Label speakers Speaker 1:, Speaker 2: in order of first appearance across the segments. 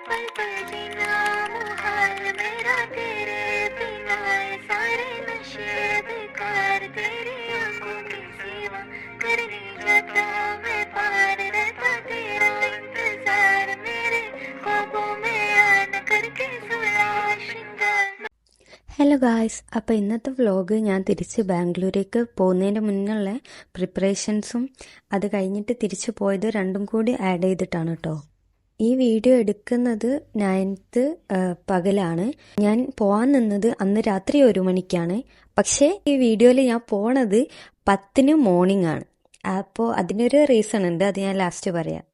Speaker 1: पल पल जीना मुहाल मेरा तेरे बिना है सारे नशे बेकार तेरी आंखों की सिवा कर नहीं जाता मैं पार रहता तेरा इंतजार मेरे ख्वाबों में आना करके सोया श्रृंगार. ഹലോ ഗായ്സ്, അപ്പോൾ ഇന്നത്തെ വ്ലോഗ് ഞാൻ തിരിച്ച് ബാംഗ്ലൂരേക്ക് പോകുന്നതിൻ്റെ മുന്നുള്ള പ്രിപ്പറേഷൻസും അത് കഴിഞ്ഞിട്ട് തിരിച്ചു പോയത് രണ്ടും കൂടി ആഡ് ചെയ്തിട്ടാണ് കേട്ടോ. ഈ വീഡിയോ എടുക്കുന്നത് 9th പകലാണ്. ഞാൻ പോകാൻ നിന്നത് അന്ന് രാത്രി 1 മണിക്കാണ്. പക്ഷേ ഈ വീഡിയോയിൽ ഞാൻ പോണത് 10 മോർണിംഗ് ആണ്. അപ്പോൾ അതിനൊരു റീസൺ ഉണ്ട്, അത് ഞാൻ ലാസ്റ്റ് പറയാം.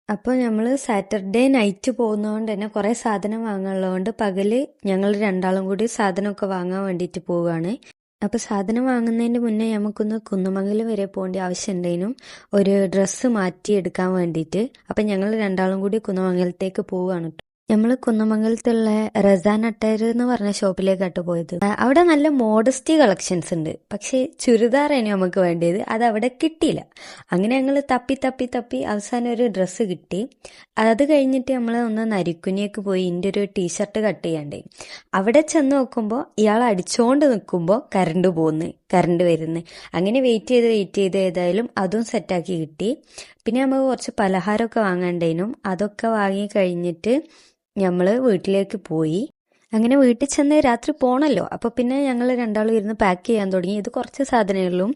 Speaker 1: അപ്പോൾ നമ്മൾ സാറ്റർഡേ നൈറ്റ് പോകുന്നതുകൊണ്ട് തന്നെ കുറേ സാധനം വാങ്ങാനുള്ളതുകൊണ്ട് പകല് ഞങ്ങൾ രണ്ടാളും കൂടി സാധനമൊക്കെ വാങ്ങാൻ വേണ്ടിയിട്ട് പോവുകയാണ്. അപ്പോൾ സാധനം വാങ്ങുന്നതിൻ്റെ മുന്നേ നമുക്കൊന്ന് കുന്നമംഗലം വരെ പോകേണ്ട ആവശ്യമുണ്ടേനും ഒരു ഡ്രസ്സ് മാറ്റിയെടുക്കാൻ വേണ്ടിയിട്ട്. അപ്പം ഞങ്ങൾ രണ്ടാളും കൂടി കുന്നമംഗലത്തേക്ക് പോവുകയാണ്. നമ്മൾ കുന്നമംഗലത്തുള്ള റസാൻ അട്ടയർ എന്ന് പറഞ്ഞ ഷോപ്പിലേക്കാട്ട് പോയത്. അവിടെ നല്ല മോഡസ്റ്റി കളക്ഷൻസ് ഉണ്ട്, പക്ഷേ ചുരിദാറാണ് നമുക്ക് വേണ്ടത്, അത് അവിടെ കിട്ടിയില്ല. അങ്ങനെ ഞങ്ങൾ തപ്പി അവസാനം ഒരു ഡ്രസ്സ് കിട്ടി. അത് കഴിഞ്ഞിട്ട് നമ്മൾ ഒന്ന് നരിക്കുനിയൊക്കെ പോയി എൻ്റെ ഒരു ടീഷർട്ട് കട്ട് ചെയ്യാണ്ടേ. അവിടെ ചെന്ന് നോക്കുമ്പോൾ ഇയാൾ അടിച്ചോണ്ട് നിൽക്കുമ്പോൾ കറണ്ട് വരുന്നു. അങ്ങനെ വെയിറ്റ് ചെയ്ത് ഏതായാലും അതും സെറ്റാക്കി കിട്ടി. പിന്നെ നമുക്ക് കുറച്ച് പലഹാരമൊക്കെ വാങ്ങാണ്ടേനും അതൊക്കെ വാങ്ങി കഴിഞ്ഞിട്ട് നമ്മൾ വീട്ടിലേക്ക് പോയി. അങ്ങനെ വീട്ടിൽ ചെന്ന് രാത്രി പോണല്ലോ, അപ്പോൾ പിന്നെ ഞങ്ങൾ രണ്ടാളും ഇരുന്ന് പാക്ക് ചെയ്യാൻ തുടങ്ങി. ഇത് കുറച്ച് സാധനങ്ങളും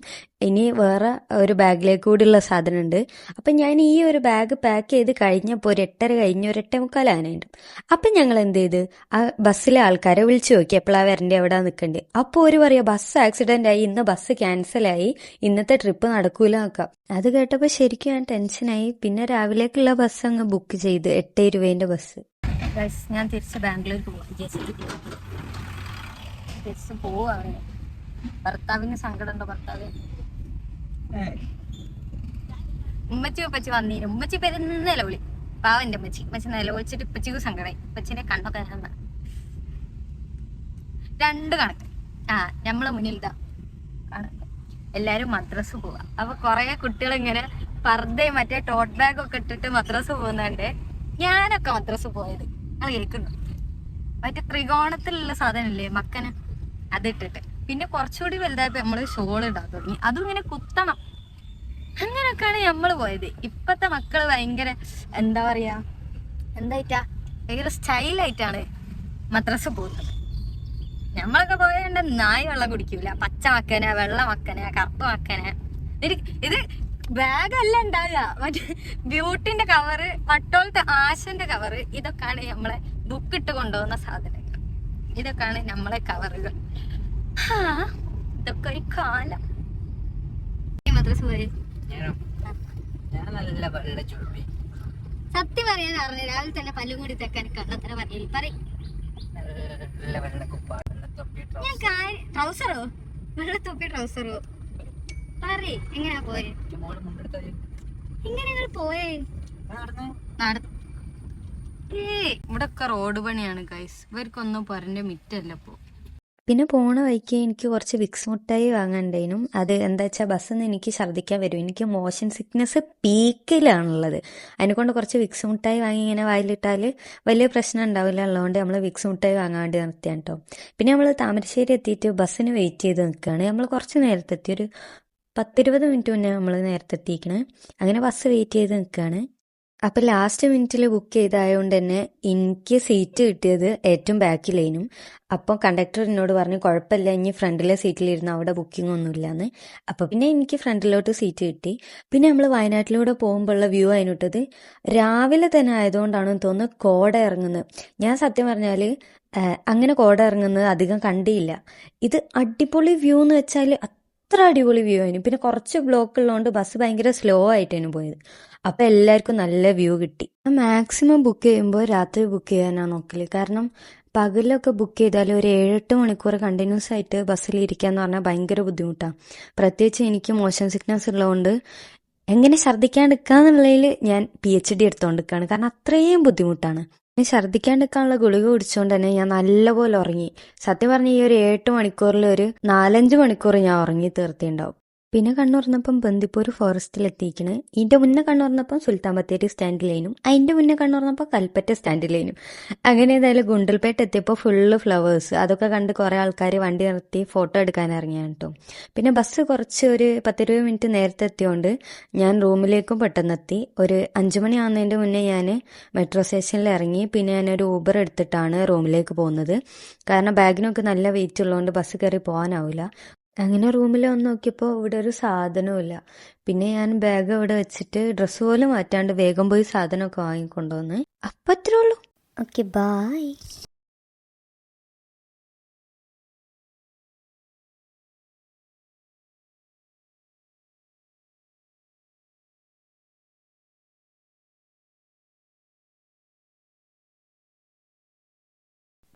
Speaker 1: ഇനി വേറെ ഒരു ബാഗിലേക്ക് കൂടിയുള്ള സാധനമുണ്ട്. അപ്പം ഞാൻ ഈ ഒരു ബാഗ് പാക്ക് ചെയ്ത് കഴിഞ്ഞപ്പോൾ ഒരു 8:30 കഴിഞ്ഞ് ഒരു 8:45 ആനയുണ്ട്. അപ്പം ഞങ്ങൾ എന്ത് ചെയ്ത് ആ ബസ്സിലെ ആൾക്കാരെ വിളിച്ചു നോക്കി എപ്പോഴാണ് വരണ്ടേ, എവിടെ നിൽക്കണ്ടേ. അപ്പോൾ ഒരു പറയാ ബസ് ആക്സിഡന്റ് ആയി, ഇന്ന് ബസ് ക്യാൻസലായി, ഇന്നത്തെ ട്രിപ്പ് നടക്കൂല നോക്കാം. അത് കേട്ടപ്പോൾ ശരിക്കും ഞാൻ ടെൻഷനായി. പിന്നെ രാവിലേക്കുള്ള ബസ് അങ്ങ് ബുക്ക് ചെയ്ത് 8:20 ബസ്. ഞാൻ തിരിച്ച് ബാംഗ്ലൂർക്ക് പോവാണ്. ഭർത്താവിന് സങ്കടമുണ്ടോ? ഭർത്താവ് ഉമ്മച്ചി വന്നീരും. ഉമ്മച്ചി നിലവിളി പാവന്റെ ഉമ്മച്ചി നിലവിളിച്ചിട്ട് ഇപ്പച്ചിക്ക് സങ്കടമായി. ഇപ്പച്ചിന്റെ കണ്ണൊക്കെ രണ്ട് കണക്ക്. നമ്മളെ മുന്നിൽ ഇതാ കണക്ക്. എല്ലാരും മദ്രസ് പോവാ. അപ്പൊ കൊറേ കുട്ടികൾ ഇങ്ങനെ പർദ്ദയും മറ്റേ ടോട്ട് ബാഗ് ഒക്കെ ഇട്ടിട്ട് മദ്രസ് പോകുന്നുണ്ട്. ഞാനൊക്കെ മദ്രസ് പോയത് അത് കേൾക്കുന്നു. മറ്റേ ത്രികോണത്തിലുള്ള സാധനല്ലേ മക്കന, അതിട്ടിട്ട്. പിന്നെ കുറച്ചുകൂടി വലുതായപ്പോ നമ്മള് ഷോൾ ഇടാൻ തുടങ്ങി. അതും ഇങ്ങനെ കുത്തണം. അങ്ങനെയൊക്കെയാണ് നമ്മള് പോയത്. ഇപ്പത്തെ മക്കള് ഭയങ്കര എന്താ പറയാ, എന്തായിട്ടാ ഭയങ്കര സ്റ്റൈലായിട്ടാണ് മദ്രസ പോകുന്നത്. നമ്മളൊക്കെ പോയതുകൊണ്ട് നായ് വെള്ളം കുടിക്കൂല. പച്ച മക്കന, വെള്ള മക്കന, കറുപ്പ് മക്കന. ഇത് ബാഗല്ല ഉണ്ടാവുക, മറ്റേ ബ്യൂട്ടിന്റെ കവറ്, പട്ടോളത്തെ ആശന്റെ കവറ്. ഇതൊക്കെയാണ് നമ്മളെ ബുക്കിട്ട് കൊണ്ടുപോകുന്ന സാധനങ്ങൾ. ഇതൊക്കെയാണ് നമ്മളെ കവറുകൾ. ഇതൊക്കെ ഒരു കാലം. മദ്രസ പോയി സത്യം പറയാൻ അറിഞ്ഞ രാവിലെ തന്നെ പല്ലും കൂടി തെക്കാൻ കണ്ണത്തര പറയില്ല പറയും. ഞാൻ ട്രൗസറോ, വെള്ളത്തൊപ്പി ട്രൗസറോ പറയേ. എങ്ങനെയാ പോയെ? എങ്ങനെയാ പോയേ? ഇവിടെ ഒക്കെ റോഡ് പണിയാണ് ഗൈസ്. ഇവർക്കൊന്നും പറഞ്ഞ മിറ്റല്ല ഇപ്പോ. പിന്നെ പോണ വഴിക്ക് എനിക്ക് കുറച്ച് വിക്സ് മുട്ടായി വാങ്ങണ്ടേനും. അത് എന്താ വെച്ചാൽ ബസ്സിൽ നിന്ന് എനിക്ക് ഛർദ്ദിക്കാൻ വരും. എനിക്ക് മോഷൻ സിക്നെസ് പീക്കിലാണുള്ളത്. അതിനെക്കൊണ്ട് കുറച്ച് വിക്സ് മുട്ടായി വാങ്ങി ഇങ്ങനെ വായിലിട്ടാൽ വലിയ പ്രശ്നം ഉണ്ടാവില്ല. ഉള്ളതുകൊണ്ട് നമ്മൾ വിക്സ് മുട്ടായി വാങ്ങാൻ വേണ്ടി നിർത്തിയാണ് കേട്ടോ. പിന്നെ നമ്മൾ താമരശ്ശേരി എത്തിയിട്ട് ബസ്സിന് വെയിറ്റ് ചെയ്ത് നിൽക്കുകയാണ്. നമ്മൾ കുറച്ച് നേരത്തെ എത്തി, ഒരു 10-20 മിനിറ്റ് മുന്നേ നമ്മൾ നേരത്തെ എത്തിക്കണേ. അങ്ങനെ ബസ് വെയിറ്റ് ചെയ്ത് നിൽക്കുകയാണ്. അപ്പം ലാസ്റ്റ് മിനിറ്റിൽ ബുക്ക് ചെയ്തായതുകൊണ്ട് തന്നെ എനിക്ക് സീറ്റ് കിട്ടിയത് ഏറ്റവും ബാക്കിലേനും. അപ്പോൾ കണ്ടക്ടർ എന്നോട് പറഞ്ഞു കുഴപ്പമില്ല, ഇനി ഫ്രണ്ടിലെ സീറ്റിലിരുന്ന് അവിടെ ബുക്കിംഗ് ഒന്നുമില്ലാന്ന്. അപ്പോൾ പിന്നെ എനിക്ക് ഫ്രണ്ടിലോട്ട് സീറ്റ് കിട്ടി. പിന്നെ നമ്മൾ വയനാട്ടിലൂടെ പോകുമ്പോഴുള്ള വ്യൂ അതിനിട്ടത് രാവിലെ തന്നെ ആയതുകൊണ്ടാണെന്ന് തോന്നുന്നു കോട ഇറങ്ങുന്നത്. ഞാൻ സത്യം പറഞ്ഞാൽ അങ്ങനെ കോട ഇറങ്ങുന്നത് അധികം കണ്ടില്ല. ഇത് അടിപൊളി വ്യൂ എന്ന് വെച്ചാൽ അത്ര അടിപൊളി വ്യൂ ആയിരുന്നു. പിന്നെ കുറച്ച് ബ്ലോക്ക് ഉള്ളതുകൊണ്ട് ബസ് ഭയങ്കര സ്ലോ ആയിട്ടാണ് പോയത്. അപ്പം എല്ലാവർക്കും നല്ല വ്യൂ കിട്ടി. മാക്സിമം ബുക്ക് ചെയ്യുമ്പോൾ രാത്രി ബുക്ക് ചെയ്യാനാണ് നോക്കല്. കാരണം പകലൊക്കെ ബുക്ക് ചെയ്താൽ ഒരു 7-8 മണിക്കൂർ കണ്ടിന്യൂസ് ആയിട്ട് ബസ്സിൽ ഇരിക്കാന്ന് പറഞ്ഞാൽ ഭയങ്കര ബുദ്ധിമുട്ടാണ്. പ്രത്യേകിച്ച് എനിക്ക് മോഷൻ സിക്നസ് ഉള്ളതുകൊണ്ട് എങ്ങനെ ഛർദ്ദിക്കാണ്ടിരിക്കാന്നുള്ളതിൽ ഞാൻ PhD എടുത്തുകൊണ്ടിരിക്കുകയാണ്. കാരണം അത്രയും ബുദ്ധിമുട്ടാണ്. ഛർദ്ദിക്കാണ്ടിരിക്കാനുള്ള ഗുളിക കുടിച്ചുകൊണ്ട് തന്നെ ഞാൻ നല്ലപോലെ ഉറങ്ങി. സത്യം പറഞ്ഞ ഈ ഒരു 7-8 മണിക്കൂറിൽ ഒരു 4-5 മണിക്കൂർ ഞാൻ ഉറങ്ങി തീർത്തിണ്ടാവും.
Speaker 2: പിന്നെ കണ്ണുറന്നപ്പം ബന്ദിപ്പൂർ ഫോറസ്റ്റിലെത്തിക്കണ്. ഇതിൻ്റെ മുന്നേ കണ്ണുറന്നപ്പം സുൽത്താൻ ബത്തേരി സ്റ്റാൻഡിലേനും അതിൻ്റെ മുന്നേ കണ്ണുറന്നപ്പോൾ കൽപ്പറ്റ സ്റ്റാൻഡിലേനും. അങ്ങനെ ഏതായാലും ഗുണ്ടൽപേട്ട് എത്തിയപ്പോൾ ഫുള്ള് ഫ്ലവേഴ്സ്. അതൊക്കെ കണ്ട് കുറേ ആൾക്കാർ വണ്ടി നിർത്തി ഫോട്ടോ എടുക്കാൻ ഇറങ്ങിയാണ് കേട്ടോ. പിന്നെ ബസ് കുറച്ച് ഒരു 10-20 മിനിറ്റ് നേരത്തെ എത്തിയോണ്ട് ഞാൻ റൂമിലേക്കും പെട്ടെന്ന് എത്തി. ഒരു 5 മണി ആവുന്നതിൻ്റെ മുന്നേ ഞാൻ മെട്രോ സ്റ്റേഷനിൽ ഇറങ്ങി. പിന്നെ ഞാനൊരു ഊബർ എടുത്തിട്ടാണ് റൂമിലേക്ക് പോകുന്നത്. കാരണം ബാഗിനൊക്കെ നല്ല വെയിറ്റ് ഉള്ളതുകൊണ്ട് ബസ് കയറി പോകാനാവില്ല. അങ്ങനെ റൂമിൽ വന്ന് നോക്കിയപ്പോൾ ഇവിടെ ഒരു സാധനവും. പിന്നെ ഞാൻ ബാഗ് അവിടെ വെച്ചിട്ട് ഡ്രസ്സ് പോലും മാറ്റാണ്ട് വേഗം പോയി സാധനമൊക്കെ വാങ്ങിക്കൊണ്ടുവന്ന്. അപ്പം അത്രേ ഉള്ളൂ. Okay, bye.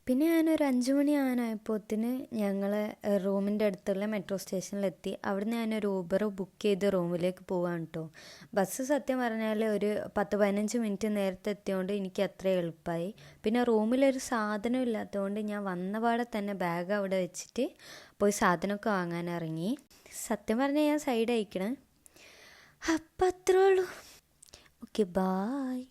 Speaker 2: പിന്നെ ഞാനൊരു 5 മണി ആകാനായപ്പോത്തിന് ഞങ്ങൾ റൂമിൻ്റെ അടുത്തുള്ള മെട്രോ സ്റ്റേഷനിലെത്തി. അവിടുന്ന് ഞാനൊരു ഊബർ ബുക്ക് ചെയ്ത് റൂമിലേക്ക് പോവാണ് കേട്ടോ. ബസ് സത്യം പറഞ്ഞാൽ ഒരു 10-15 മിനിറ്റ് നേരത്തെ എത്തിയോണ്ട് എനിക്ക് അത്ര എളുപ്പമായി. പിന്നെ റൂമിലൊരു സാധനം ഇല്ലാത്തതുകൊണ്ട് ഞാൻ വന്നപാടെ തന്നെ ബാഗ് അവിടെ വെച്ചിട്ട് പോയി സാധനമൊക്കെ വാങ്ങാൻ ഇറങ്ങി. സത്യം പറഞ്ഞാൽ ഞാൻ സൈഡ് അയക്കണേ. അപ്പം അത്രേ ഉള്ളൂ. Okay, bye.